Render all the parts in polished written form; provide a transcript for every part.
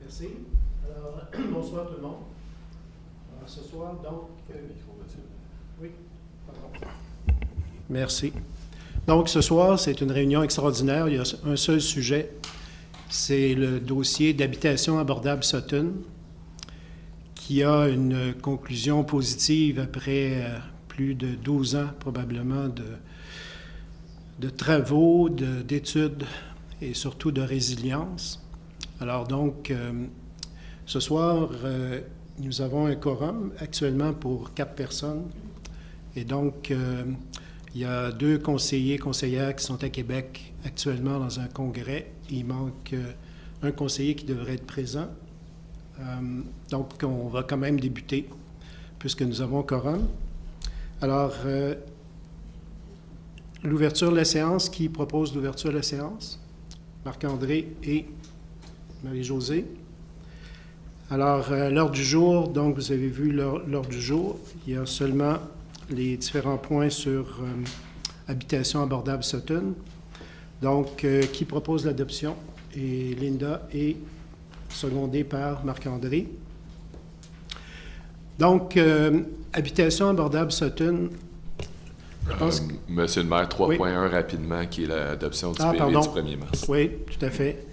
Merci. Alors, bonsoir tout le monde. Alors, ce soir, donc... oui, pardon. Merci. Donc, ce soir, c'est une réunion extraordinaire. Il y a un seul sujet. C'est le dossier d'habitation abordable Sutton, qui a une conclusion positive après plus de 12 ans, probablement, de travaux, d'études et surtout de résilience. Alors donc, ce soir, nous avons un quorum actuellement pour 4 personnes. Et donc, il y a 2 conseillers, conseillères qui sont à Québec actuellement dans un congrès. Il manque un conseiller qui devrait être présent. Donc, on va quand même débuter puisque nous avons un quorum. Alors, l'ouverture de la séance, qui propose l'ouverture de la séance? Marc-André et Marie-Josée. Alors, l'ordre du jour, donc vous avez vu l'ordre du jour. Il y a seulement les différents points sur habitation abordable Sutton. Donc, qui propose l'adoption? Et Linda est secondée par Marc-André. Donc, habitation abordable Sutton. Je pense Monsieur le maire, 3.1 oui. Rapidement, qui est l'adoption du PV pardon. du 1er mars. Oui, tout à fait.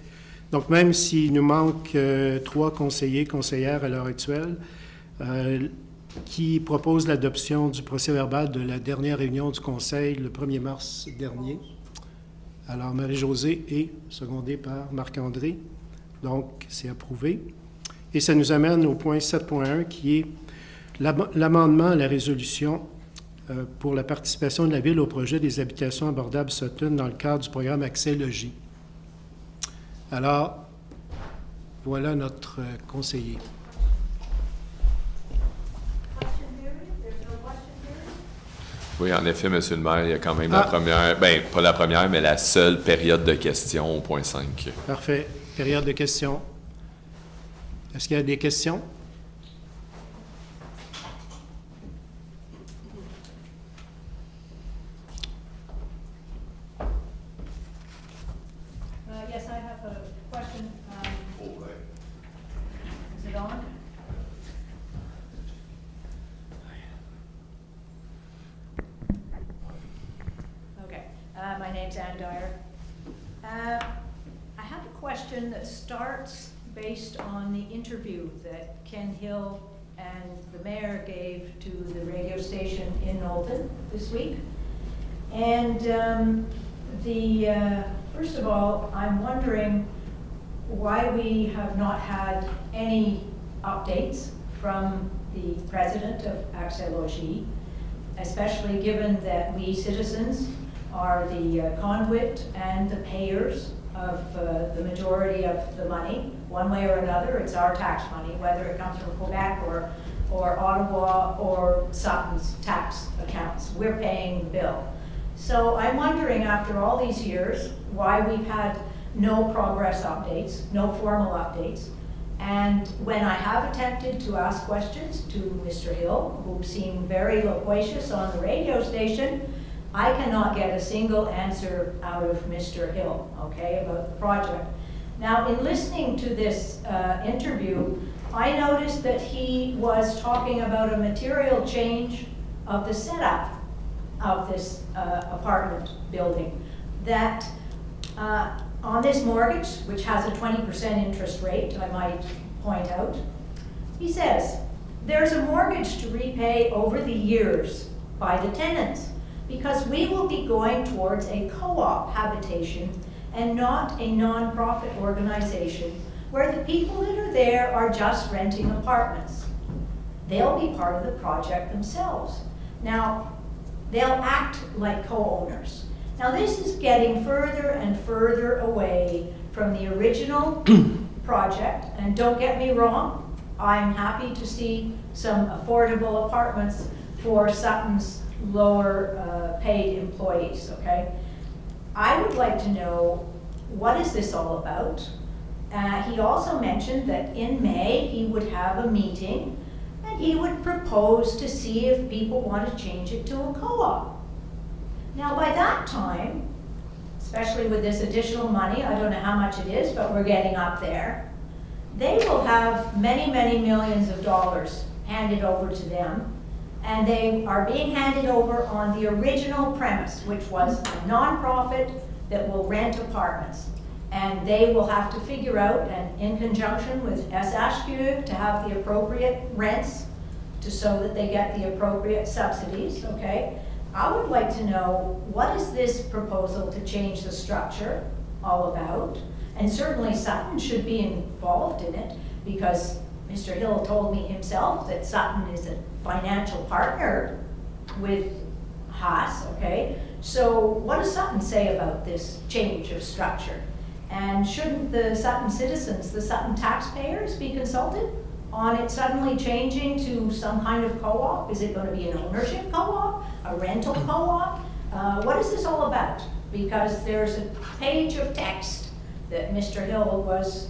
Donc, même s'il nous manque 3 conseillers, conseillères à l'heure actuelle, qui proposent l'adoption du procès-verbal de la dernière réunion du conseil le 1er mars dernier. Alors, Marie-Josée est secondée par Marc-André. Donc, c'est approuvé. Et ça nous amène au point 7.1, qui est l'amendement à la résolution pour la participation de la Ville au projet des habitations abordables Sutton dans le cadre du programme Accès Logis. Alors, voilà notre conseiller. Oui, en effet, Monsieur le maire, il y a quand même la première, pas la première, mais la seule période de questions au point 5. Parfait. Période de questions. Est-ce qu'il y a des questions? Yes, I have a question. Is it on? Okay. My name's Ann Dyer. I have a question that starts based on the interview that Ken Hill and the mayor gave to the radio station in Knowlton this week. And first of all, I'm wondering why we have not had any updates from the president of Accès Logis, especially given that we citizens are the conduit and the payers of the majority of the money. One way or another, it's our tax money, whether it comes from Quebec or Ottawa or Sutton's tax accounts. We're paying the bill. So I'm wondering, after all these years, why we've had no progress updates, no formal updates. And when I have attempted to ask questions to Mr. Hill, who seemed very loquacious on the radio station, I cannot get a single answer out of Mr. Hill, okay, about the project. Now, in listening to this interview, I noticed that he was talking about a material change of the setup of this apartment building, that on this mortgage, which has a 20% interest rate, I might point out, he says, there's a mortgage to repay over the years by the tenants, because we will be going towards a co-op habitation and not a non-profit organization where the people that are there are just renting apartments. They'll be part of the project themselves. Now, they'll act like co-owners. Now, this is getting further and further away from the original project, and don't get me wrong, I'm happy to see some affordable apartments for Sutton's lower paid employees, okay? I would like to know, what is this all about? He also mentioned that in May he would have a meeting and he would propose to see if people want to change it to a co-op. Now by that time, especially with this additional money, I don't know how much it is, but we're getting up there, they will have many, many millions of dollars handed over to them, and they are being handed over on the original premise, which was a nonprofit that will rent apartments. And they will have to figure out, and in conjunction with SHQ, to have the appropriate rents so that they get the appropriate subsidies, okay? I would like to know, what is this proposal to change the structure all about? And certainly Sutton should be involved in it, because Mr. Hill told me himself that Sutton is a financial partner with Haas, okay? So what does Sutton say about this change of structure? And shouldn't the Sutton citizens, the Sutton taxpayers, be consulted on it suddenly changing to some kind of co-op? Is it going to be an ownership co-op, a rental co-op? What is this all about? Because there's a page of text that Mr. Hill was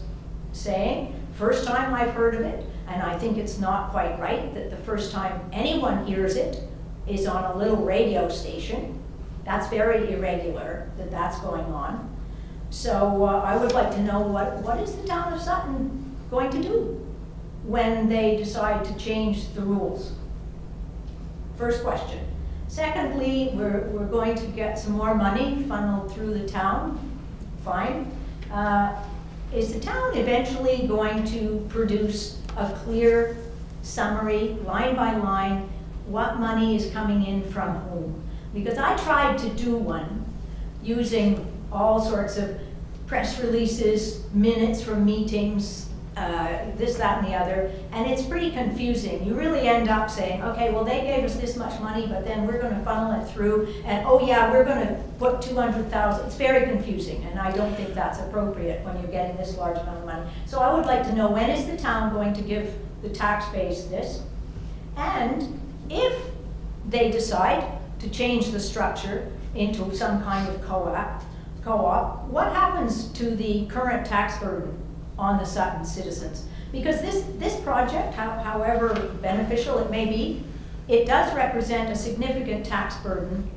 saying, first time I've heard of it, and I think it's not quite right that the first time anyone hears it is on a little radio station. That's very irregular that that's going on. So I would like to know what is the town of Sutton going to do when they decide to change the rules? First question. Secondly, we're going to get some more money funneled through the town. Fine. Is the town eventually going to produce a clear summary, line by line, what money is coming in from whom? Because I tried to do one using all sorts of press releases, minutes from meetings, this, that, and the other, and it's pretty confusing. You really end up saying, okay, well, they gave us this much money, but then we're going to funnel it through, and oh yeah, we're going to put 200,000. It's very confusing, and I don't think that's appropriate when you're getting this large amount of money. So I would like to know, when is the town going to give the tax base this? And if they decide to change the structure into some kind of co-op, what happens to the current tax burden on the Sutton citizens? Because this project, however beneficial it may be, it does represent a significant tax burden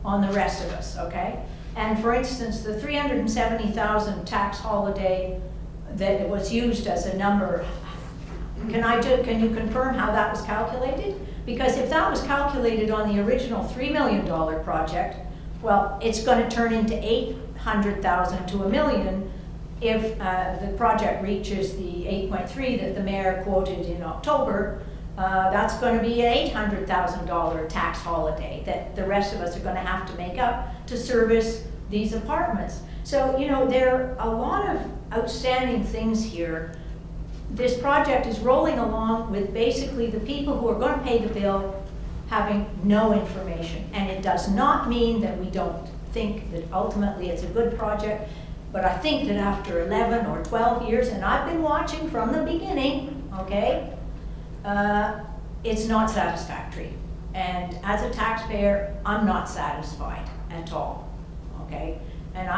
on the rest of us, okay? And for instance, the 370,000 tax holiday that was used as a number, can you confirm how that was calculated? Because if that was calculated on the original $3 million project, well, it's going to turn into 800,000 to $1 million if the project reaches the 8.3 that the mayor quoted in October. That's going to be an $800,000 tax holiday that the rest of us are going to have to make up to service these apartments. So, you know, there are a lot of outstanding things here. This project is rolling along with basically the people who are going to pay the bill having no information. And it does not mean that we don't think that ultimately it's a good project, but I think that after 11 or 12 years, and I've been watching from the beginning, okay, it's not satisfactory. And as a taxpayer, I'm not satisfied at all, okay? And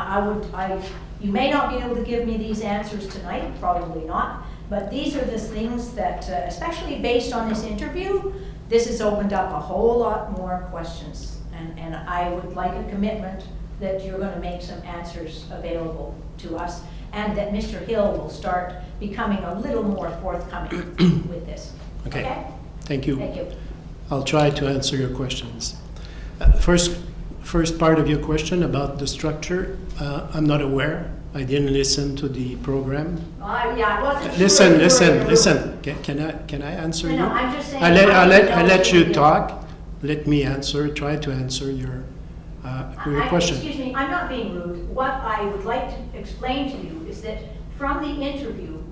you may not be able to give me these answers tonight, probably not, but these are the things that, especially based on this interview, this has opened up a whole lot more questions. And I would like a commitment that you're going to make some answers available to us, and that Mr. Hill will start becoming a little more forthcoming with this. Okay? Thank you. Thank you. I'll try to answer your questions. First part of your question about the structure, I'm not aware. I didn't listen to the program. Yeah, I wasn't Listen. Can I answer you? No, I'm just saying. I'll let you talk. Let me try to answer your question. Excuse me, I'm not being rude. What I would like to explain to you is that from the interview,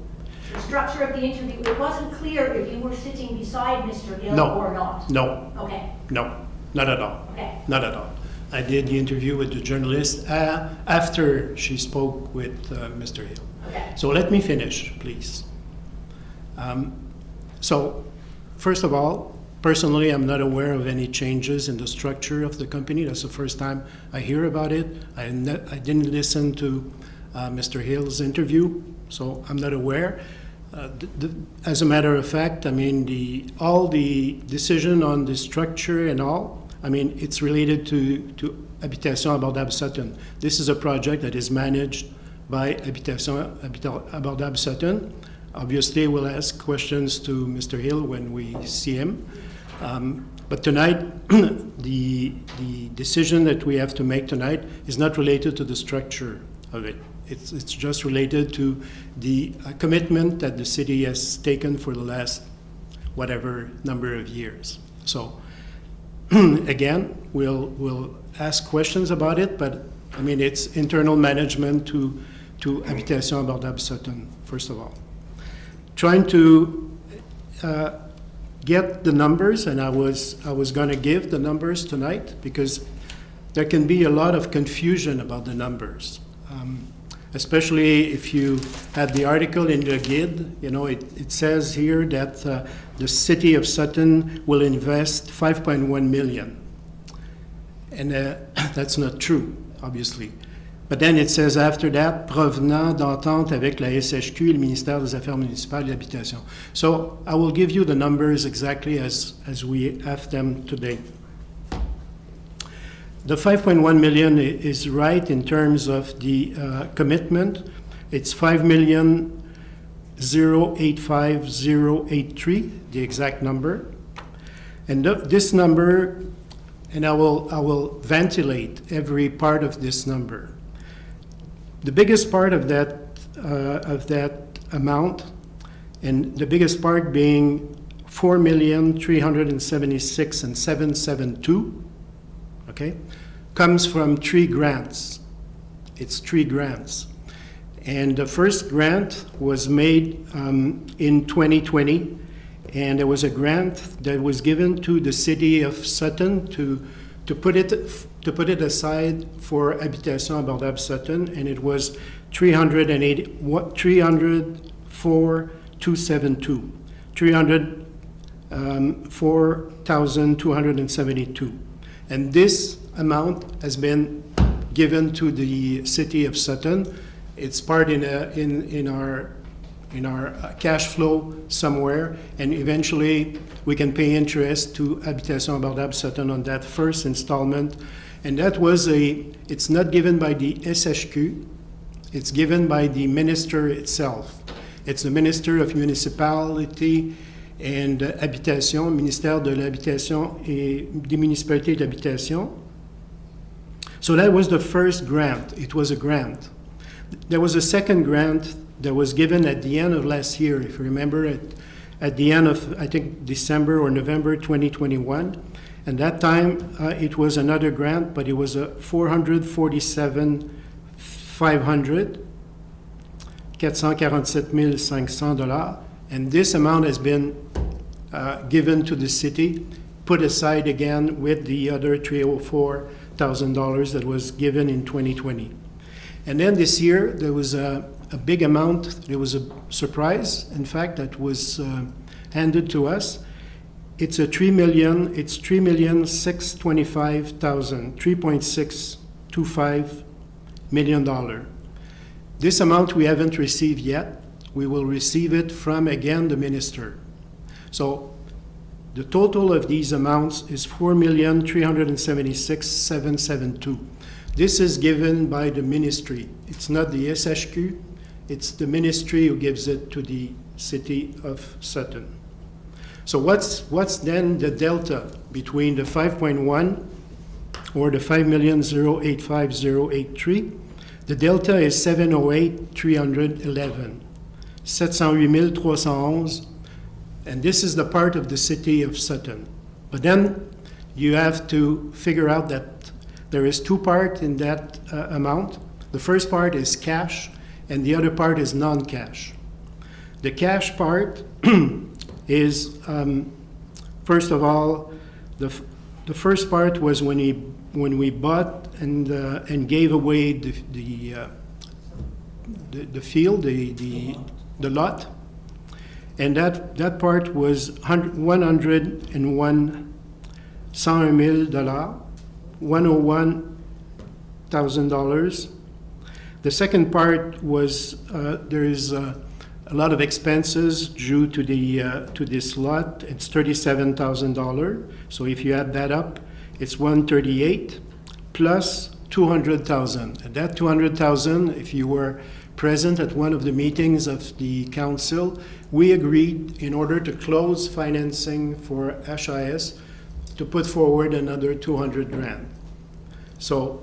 the structure of the interview, it wasn't clear if you were sitting beside Mr. Hill or not. No. Okay. No, not at all. Okay. Not at all. I did the interview with the journalist after she spoke with Mr. Hill. Okay. So let me finish, please. So, first of all, personally, I'm not aware of any changes in the structure of the company. That's the first time I hear about it. I didn't listen to Mr. Hill's interview, so I'm not aware. As a matter of fact, I mean, all the decision on the structure and all, I mean, it's related to Habitation Abordable Sutton. This is a project that is managed by Habitation Abordable Sutton. Obviously, we'll ask questions to Mr. Hill when we see him. But tonight, the decision that we have to make tonight is not related to the structure of it. It's just related to the commitment that the city has taken for the last whatever number of years. So again, we'll ask questions about it, but I mean, it's internal management to Habitation Abordable Sutton, first of all. Trying to get the numbers, and I was going to give the numbers tonight because there can be a lot of confusion about the numbers, especially if you had the article in the guide. You know, it says here that the city of Sutton will invest 5.1 million, and that's not true, obviously. But then it says after that, provenant d'entente avec la SHQ et le ministère des Affaires municipales et de l'Habitation. So I will give you the numbers exactly as we have them today. The 5.1 million is right in terms of the commitment. It's 5,085,083, the exact number. And this number, and I will ventilate every part of this number. The biggest part of that amount, and the biggest part being 4,376,772, okay, comes from 3 grants. It's 3 grants. And the first grant was made in 2020, and there was a grant that was given to the city of Sutton to put it aside for Habitation Abordable Sutton, and it was 4,272. And this amount has been given to the city of Sutton. It's part in our cash flow somewhere, and eventually we can pay interest to Habitation Abordable Sutton on that first installment. And that was it's not given by the SHQ, it's given by the minister itself. It's the Minister of Municipality and Habitation, Ministère de l'Habitation et des Municipalités de l'Habitation. So that was the first grant. It was a grant. There was a second grant that was given at the end of last year, if you remember, at the end of, I think, December or November 2021. And that time, it was another grant, but it was a $447,500, $447,500, and this amount has been given to the city, put aside again with the other $304,000 that was given in 2020. And then this year, there was a big amount. There was a surprise, in fact, that was handed to us. It's $3,625,000, $3.625 million. This amount we haven't received yet. We will receive it from, again, the minister. So the total of these amounts is $4,376,772. This is given by the ministry. It's not the SHQ. It's the ministry who gives it to the city of Sutton. So what's then the delta between the 5.1 or the 5,085,083? The delta is 708,311, 708,311, and this is the part of the city of Sutton. But then you have to figure out that there is 2 parts in that amount. The first part is cash, and the other part is non-cash. The cash part is, first of all, the first part was when we bought and gave away the field, the lot, and that part was $101,000, $101,000. The second part was there is a lot of expenses due to this lot. It's $37,000. So if you add that up, it's $138,000 plus 200,000. And that 200,000, if you were present at one of the meetings of the council, we agreed in order to close financing for HIS to put forward another 200 grand. So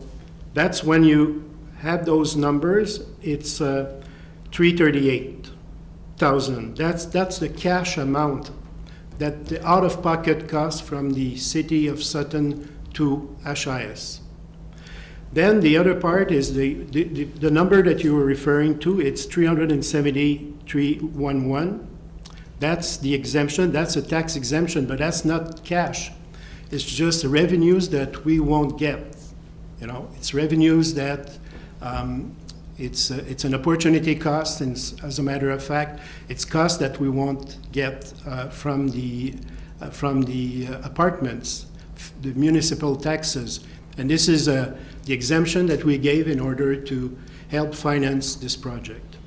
that's when you have those numbers, it's 338,000. That's the cash amount that the out-of-pocket cost from the city of Sutton to HIS. Then the other part is the number that you were referring to. It's 373.11. That's the exemption. That's a tax exemption, but that's not cash. It's just revenues that we won't get. You know, it's revenues that it's an opportunity cost, and as a matter of fact, it's costs that we won't get from the apartments, the municipal taxes, and this is the exemption that we gave in order to help finance this project.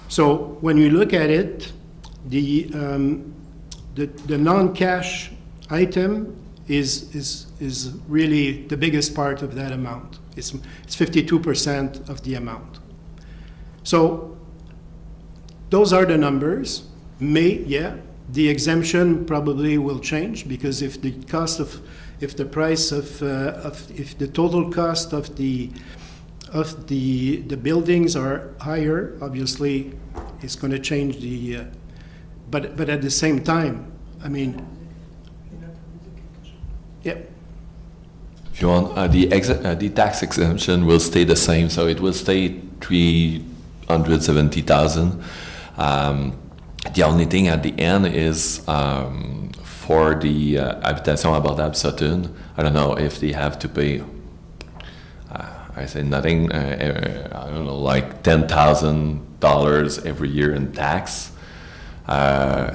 So when you look at it, the non-cash item is really the biggest part of that amount. It's 52% of the amount. So those are the numbers. The exemption probably will change, because if the total cost of the buildings are higher, obviously it's going to change the. But at the same time, I mean, yeah. If you want, the tax exemption will stay the same, so it will stay 370,000. The only thing at the end is for the habitation abordable Sutton. I don't know if they have to pay. I say nothing. I don't know, like $10,000 every year in tax.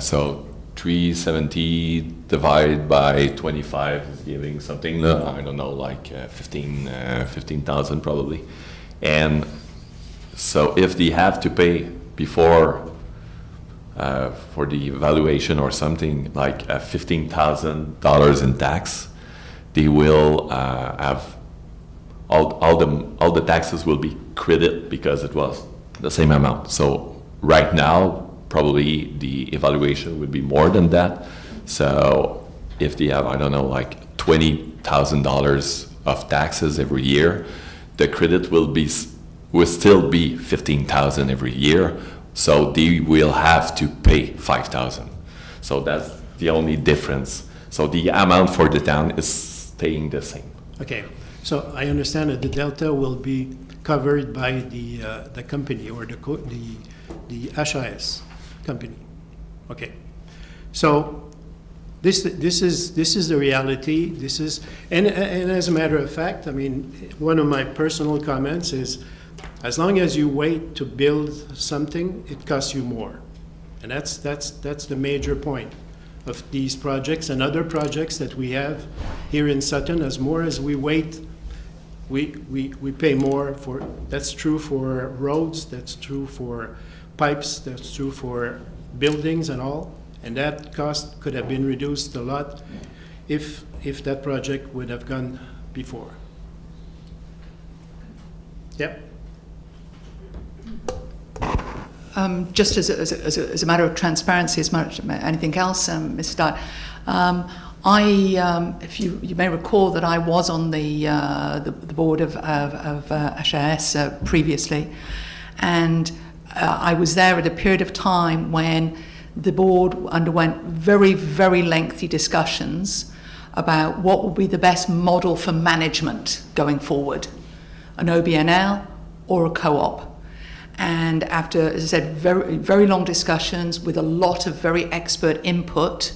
So 370 divided by 25 is giving something, I don't know, like 15,000 probably. And so if they have to pay before for the evaluation or something like $15,000 in tax, they will have all the taxes will be credited because it was the same amount. So right now, probably the evaluation would be more than that. So if they have, I don't know, like $20,000 of taxes every year, the credit will still be $15,000 every year. So they will have to pay $5,000. So that's the only difference. So the amount for the town is staying the same. Okay, so I understand that the delta will be covered by the company or the HIS company. Okay, so this is the reality. This is and as a matter of fact, I mean, one of my personal comments is, as long as you wait to build something, it costs you more, and that's the major point of these projects and other projects that we have here in Sutton. As more as we wait, we pay more for. That's true for roads. That's true for pipes. That's true for buildings and all. And that cost could have been reduced a lot if that project would have gone before. Yep. Just as a matter of transparency, as much as anything else, Mr. Dye, if you may recall that I was on the board of HIS previously, and I was there at a period of time when the board underwent very, very lengthy discussions about what would be the best model for management going forward, an OBNL or a co-op. And after, as I said, very, very long discussions with a lot of very expert input,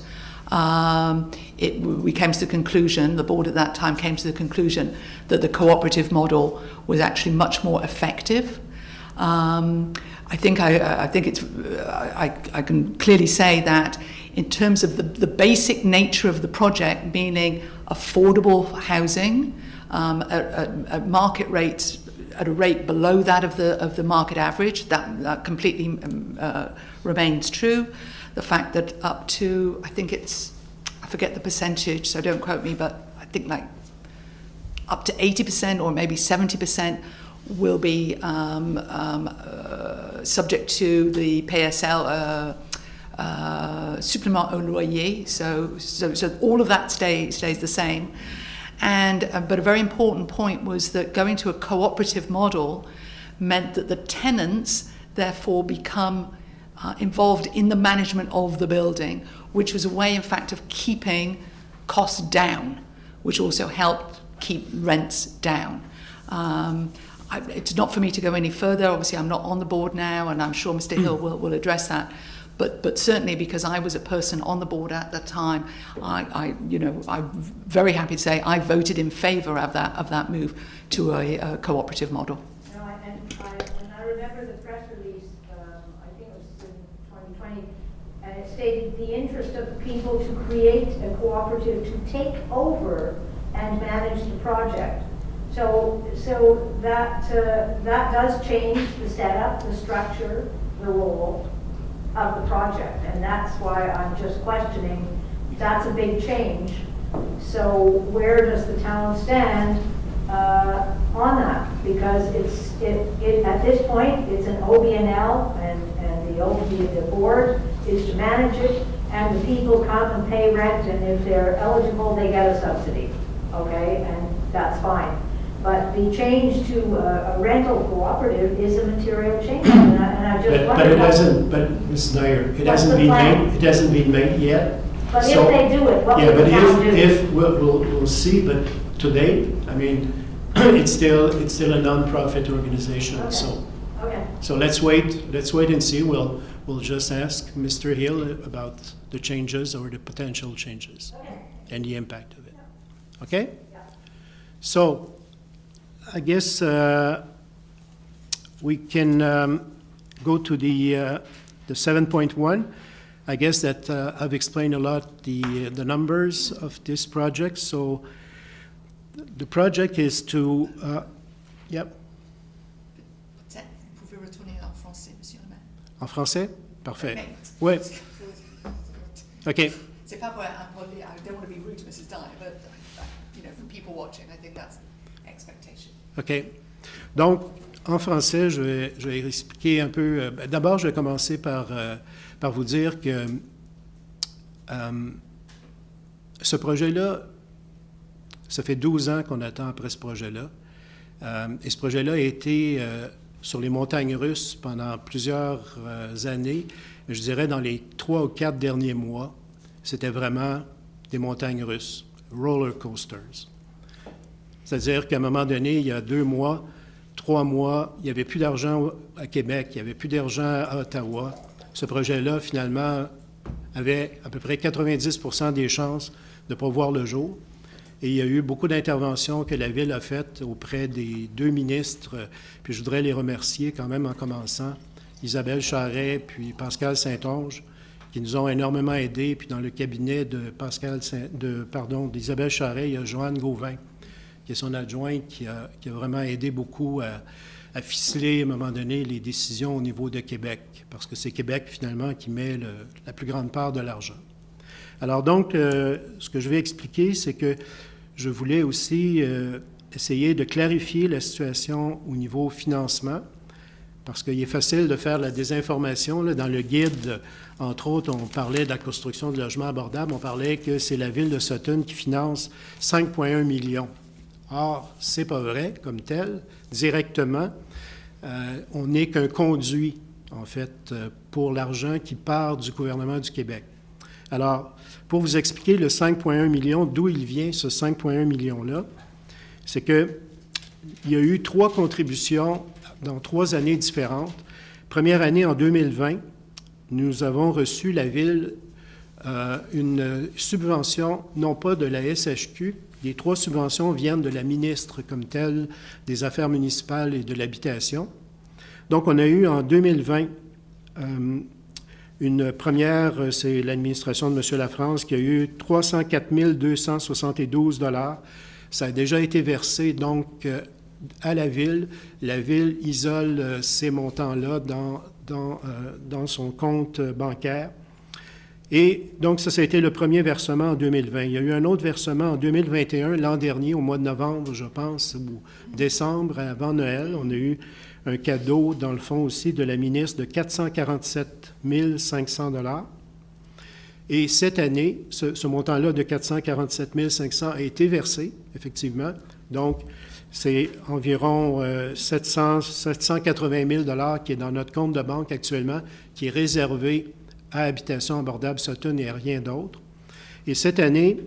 we came to the conclusion, the board at that time came to the conclusion that the cooperative model was actually much more effective. I think I can clearly say that in terms of the basic nature of the project, meaning affordable housing at market rates, at a rate below that of the market average, that completely remains true. The fact that up to, I forget the percentage, so don't quote me, but I think like up to 80% or maybe 70% will be subject to the PSL supplément au loyer. So all of that stays the same. But a very important point was that going to a cooperative model meant that the tenants therefore become involved in the management of the building, which was a way, in fact, of keeping costs down, which also helped keep rents down. It's not for me to go any further. Obviously, I'm not on the board now, and I'm sure Mr. Hill will address that. But certainly, because I was a person on the board at that time, I'm very happy to say I voted in favour of that move to a cooperative model. And I remember the press release. I think it was in 2020, and it stated the interest of the people to create a cooperative to take over and manage the project. So that does change the setup, the structure, the role of the project, and that's why I'm just questioning. That's a big change. So where does the town stand on that? Because it at this point it's an OBNL, and the board is to manage it, and the people come and pay rent, and if they're eligible, they get a subsidy. Okay, and that's fine. But the change to a rental cooperative is a material change, and I just wonder. But it hasn't. But Ms. Dyer, it hasn't been made. It hasn't been made yet. But so, if they do it, what will the town do? If we'll see. But to date, I mean, it's still a non-profit organization. Okay. So let's wait and see. We'll just ask Mr. Hill about the changes or the potential changes and the impact of it. Okay. Yeah. So I guess we can go to the 7.1. I guess that I've explained a lot the numbers of this project. So the project is to, yep. Peut-être vous pouvez retourner en français, Monsieur le maire. En français? Parfait. Oui. OK. C'est pas pour I don't want to be rude to Mrs. Dyer, but for people watching, I think that's expectation. OK. Donc, en français, je vais expliquer un peu. D'abord, je vais commencer par vous dire que ce projet-là, ça fait 12 ans qu'on attend après ce projet-là. Et ce projet-là a été sur les montagnes russes pendant plusieurs années. Je dirais dans les 3 ou 4 derniers mois, c'était vraiment des montagnes russes, roller coasters. C'est-à-dire qu'à un moment donné, il y a 2 mois, 3 mois, il n'y avait plus d'argent à Québec, il n'y avait plus d'argent à Ottawa. Ce projet-là, finalement, avait à peu près 90% des chances de ne pas voir le jour. Et il y a eu beaucoup d'interventions que la Ville a faites auprès des 2 ministres, puis je voudrais les remercier quand même en commençant, Isabelle Charret puis Pascal Saint-Onge, qui nous ont énormément aidés. Puis dans le cabinet d'Isabelle Charret, il y a Joanne Gauvin, qui est son adjointe, qui a vraiment aidé beaucoup à ficeler, à un moment donné, les décisions au niveau de Québec, parce que c'est Québec, finalement, qui met la plus grande part de l'argent. Alors donc, ce que je vais expliquer, c'est que je voulais aussi essayer de clarifier la situation au niveau financement, parce qu'il est facile de faire la désinformation. Là, dans le guide, entre autres, on parlait de la construction de logements abordables, on parlait que c'est la Ville de Sutton qui finance 5,1 millions. Or, c'est pas vrai comme tel. Directement, on n'est qu'un conduit, en fait, pour l'argent qui part du gouvernement du Québec. Alors, pour vous expliquer le 5,1 millions, d'où il vient ce 5,1 millions-là, c'est qu'il y a eu 3 contributions dans 3 années différentes. Première année, en 2020, nous avons reçu, la Ville, une subvention, non pas de la SHQ. Les 3 subventions viennent de la ministre comme telle des Affaires municipales et de l'habitation. Donc, on a eu en 2020 une première, c'est l'administration de M. Lafrance qui a eu 304 272 $. Ça a déjà été versé, donc, à la Ville. La Ville isole ces montants-là dans son compte bancaire. Et donc, ça a été le premier versement en 2020. Il y a eu un autre versement en 2021, l'an dernier, au mois de novembre, je pense, ou décembre, avant Noël. On a eu un cadeau, dans le fond aussi, de la ministre de 447 500 $. Et cette année, ce montant-là de 447 500 a été versé, effectivement. Donc, c'est environ 780 000 $ qui est dans notre compte de banque actuellement, qui est réservé à Habitation abordable Sutton et à rien d'autre. Et cette année,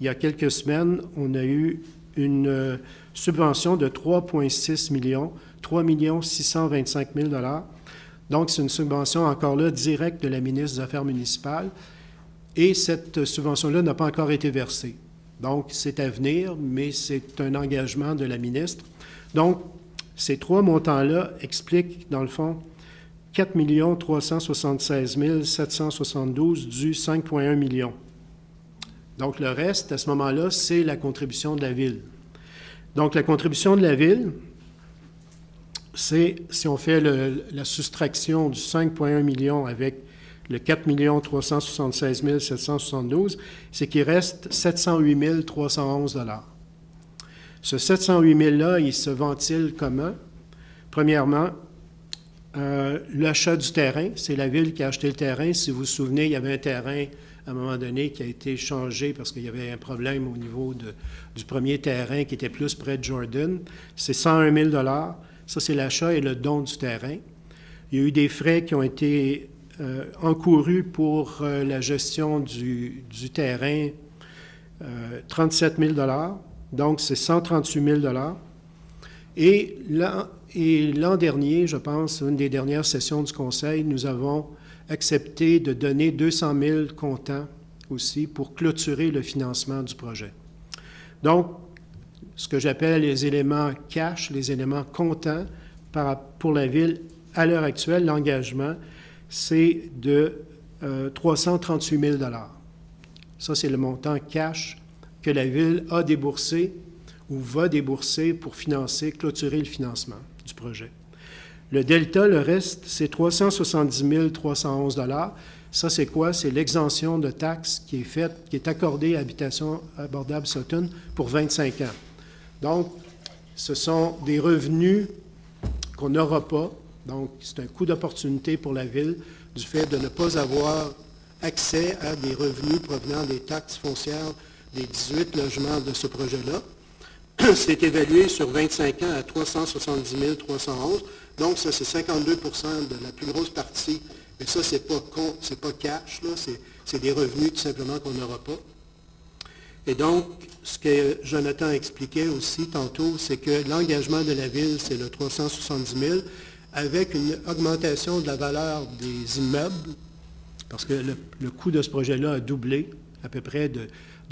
il y a quelques semaines, on a eu une subvention de 3,6 millions, 3 625 000 $. Donc, c'est une subvention encore là directe de la ministre des Affaires municipales. Et cette subvention-là n'a pas encore été versée. Donc, c'est à venir, mais c'est un engagement de la ministre. Donc, ces trois montants-là expliquent, dans le fond, 4 376 772 du 5,1 millions. Donc, le reste, à ce moment-là, c'est la contribution de la Ville. Donc, la contribution de la Ville, c'est, si on fait la soustraction du 5,1 millions avec le 4 376 772, c'est qu'il reste 708 311 $. Ce 708 000-là, il se ventile comment? Premièrement, l'achat du terrain, c'est la Ville qui a acheté le terrain. Si vous vous souvenez, il y avait un terrain, à un moment donné, qui a été changé parce qu'il y avait un problème au niveau du premier terrain qui était plus près de Jordan. C'est 101 000 $. Ça, c'est l'achat et le don du terrain. Il y a eu des frais qui ont été encourus pour la gestion du terrain, 37 000 $. Donc, c'est 138 000 $. Et l'an dernier, je pense, une des dernières sessions du conseil, nous avons accepté de donner 200 000 comptants aussi pour clôturer le financement du projet. Donc, ce que j'appelle les éléments cash, les éléments comptants pour la Ville, à l'heure actuelle, l'engagement, c'est de 338 000 $. Ça, c'est le montant cash que la Ville a déboursé ou va débourser pour clôturer le financement du projet. Le delta, le reste, c'est 370 311 $. Ça, c'est quoi? C'est l'exemption de taxes qui est faite, qui est accordée à Habitation abordable Sutton pour 25 ans. Donc, ce sont des revenus qu'on n'aura pas. Donc, c'est un coût d'opportunité pour la Ville du fait de ne pas avoir accès à des revenus provenant des taxes foncières des 18 logements de ce projet-là. C'est évalué sur 25 ans à 370 311. Donc, ça, c'est 52 de la plus grosse partie. Mais ça, c'est pas cash, là. C'est des revenus, tout simplement, qu'on n'aura pas. Et donc, ce que Jonathan expliquait aussi tantôt, c'est que l'engagement de la Ville, c'est le 370 000, avec une augmentation de la valeur des immeubles, parce que le coût de ce projet-là a doublé, à peu près de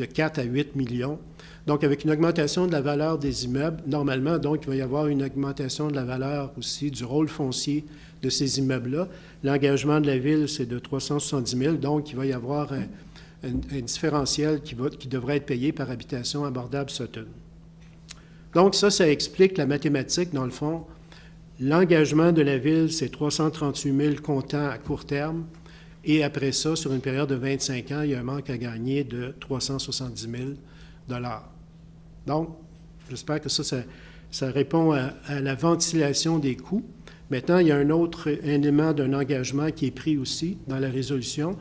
4 à 8 millions. Donc, avec une augmentation de la valeur des immeubles, normalement, donc, il va y avoir une augmentation de la valeur aussi du rôle foncier de ces immeubles-là. L'engagement de la Ville, c'est de 370 000, donc il va y avoir un différentiel qui devrait être payé par Habitation abordable Sutton. Donc, ça explique la mathématique, dans le fond. L'engagement de la Ville, c'est 338 000 comptants à court terme. Et après ça, sur une période de 25 ans, il y a un manque à gagner de 370 000 $. Donc, j'espère que ça répond à la ventilation des coûts. Maintenant, il y a un autre élément d'un engagement qui est pris aussi dans la résolution.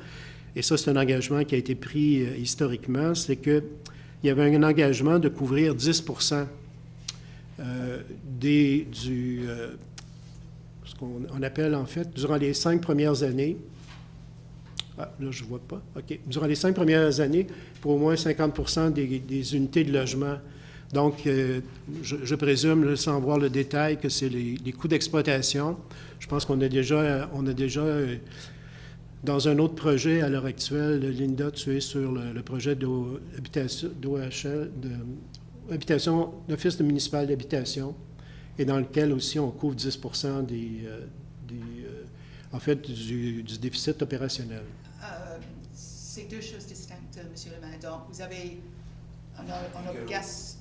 Et ça, c'est un engagement qui a été pris historiquement. C'est qu'il y avait un engagement de couvrir 10 ce qu'on appelle, en fait, durant les 5 premières années. Ah, là, je ne vois pas. OK. Durant les 5 premières années, pour au moins 50 des unités de logement. Donc, je présume, là, sans voir le détail, que c'est les coûts d'exploitation. Je pense qu'on a déjà dans un autre projet à l'heure actuelle, Linda, tu es sur le projet d'Office municipal d'habitation, et dans lequel aussi on couvre 10 du déficit opérationnel. C'est deux choses distinctes, M. le maire. Donc, vous avez une obligation.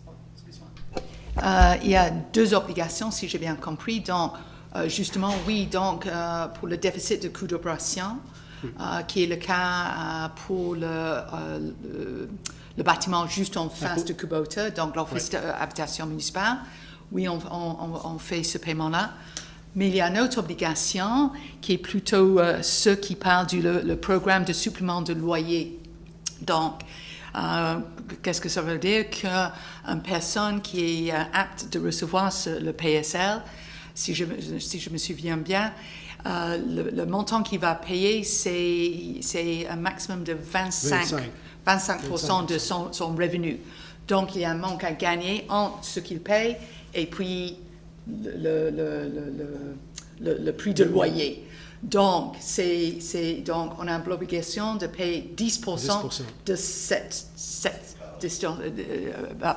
Il y a deux obligations, si j'ai bien compris. Donc, justement, oui, donc, pour le déficit de coûts d'opération, qui est le cas pour le bâtiment juste en face de Kubota, donc l'Office d'habitation municipale. Oui, on fait ce paiement-là. Mais il y a une autre obligation qui est plutôt ce qui parle le programme de supplément de loyer. Donc, qu'est-ce que ça veut dire? Qu'une personne qui est apte de recevoir le PSL, si je me souviens bien, le montant qu'il va payer, c'est un maximum de 25% de son revenu. Donc, il y a un manque à gagner entre ce qu'il paye et puis le prix de loyer. Donc, donc, on a l'obligation de payer 10% de cette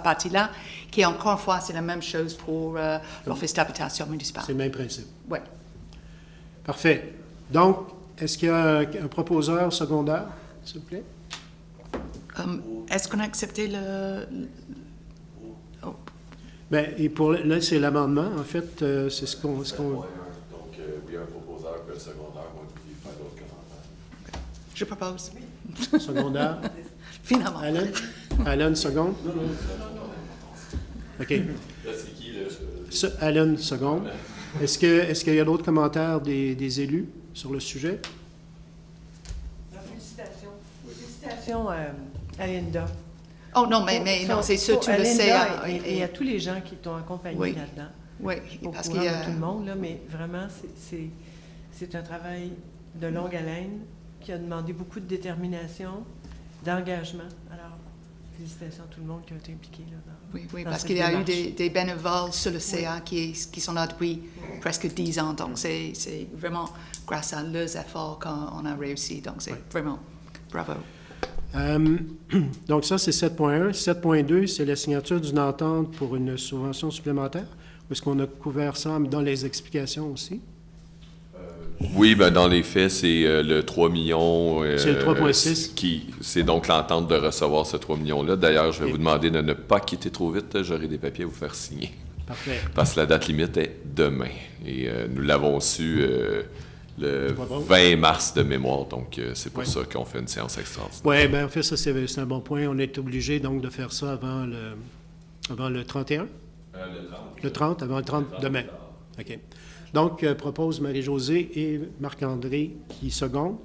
partie-là, qui encore une fois, c'est la même chose pour l'Office d'habitation municipale. C'est le même principe. Oui. Parfait. Donc, est-ce qu'il y a un proposeur secondaire, s'il vous plaît? Est-ce qu'on a accepté Bien, et là, c'est l'amendement. En fait, c'est ce qu'on... Donc, il y a un proposeur, puis le secondaire, moi, qui fait d'autres commentaires. Je propose. Secondaire. Finalement. Alan, seconde? Non. OK. Là, c'est qui, là? Alan, seconde. Est-ce qu'il y a d'autres commentaires des élus sur le sujet? Félicitations à Linda. Oh non, mais non, c'est sûr, tu le sais. Et à tous les gens qui t'ont accompagné là-dedans. Oui, parce qu'il y a... tout le monde, là, mais vraiment, c'est un travail de longue haleine qui a demandé beaucoup de détermination, d'engagement. Alors, félicitations à tout le monde qui a été impliqué là. Oui, parce qu'il y a eu des bénévoles sur le CA qui sont là depuis presque 10 ans. Donc, c'est vraiment grâce à leurs efforts qu'on a réussi. Donc, c'est vraiment bravo. Donc, ça, c'est 7.1. 7.2, c'est la signature d'une entente pour une subvention supplémentaire. Est-ce qu'on a couvert ça dans les explications aussi? Oui, ben dans les faits, c'est le 3 millions. C'est le 3,6. C'est donc l'entente de recevoir ce 3 millions-là. D'ailleurs, je vais vous demander de ne pas quitter trop vite. J'aurai des papiers à vous faire signer. Parfait. Parce que la date limite est demain. Et nous l'avons su le 20 mars de mémoire. Donc, c'est pour ça qu'on fait une séance extraordinaire. Oui, bien, en fait, ça, c'est un bon point. On est obligé, donc, de faire ça avant le 31? Le 30, avant le 30 demain. OK. Donc, propose Marie-Josée et Marc-André qui secondent.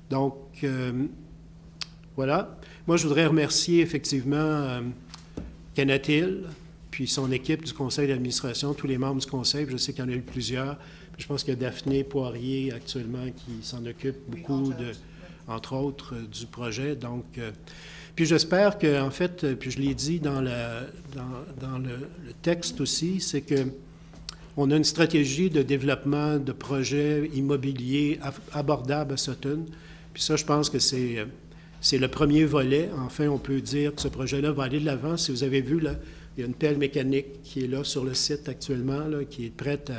Donc, voilà. Moi, je voudrais remercier effectivement Kenneth Hill, puis son équipe du conseil d'administration, tous les membres du conseil. Je sais qu'il y en a eu plusieurs. Puis je pense qu'il y a Daphné Poirier actuellement qui s'en occupe beaucoup, entre autres, du projet. Donc, puis j'espère que, en fait, puis je l'ai dit dans le texte aussi, c'est que on a une stratégie de développement de projets immobiliers abordables à Sutton. Puis ça, je pense que c'est le premier volet. Enfin, on peut dire que ce projet-là va aller de l'avant. Si vous avez vu, là, il y a une pelle mécanique qui est là sur le site actuellement, là, qui est prête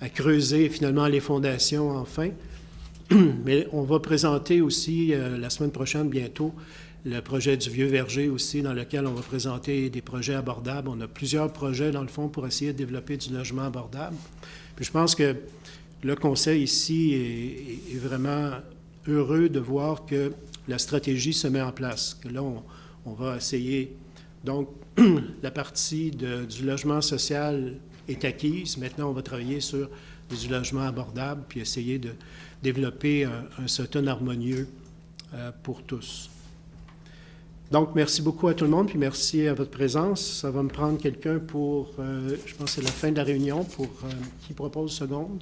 à creuser finalement les fondations, enfin. Mais on va présenter aussi la semaine prochaine, bientôt, le projet du Vieux Verger aussi, dans lequel on va présenter des projets abordables. On a plusieurs projets, dans le fond, pour essayer de développer du logement abordable. Puis je pense que le conseil ici est vraiment heureux de voir que la stratégie se met en place, que là, on va essayer. Donc, la partie du logement social est acquise. Maintenant, on va travailler sur du logement abordable, puis essayer de développer un Sutton harmonieux pour tous. Donc, merci beaucoup à tout le monde, puis merci à votre présence. Ça va me prendre quelqu'un pour, je pense que c'est la fin de la réunion, pour qui propose seconde?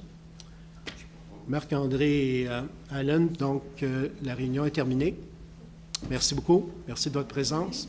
Marc-André et Alan. Donc, la réunion est terminée. Merci beaucoup. Merci de votre présence.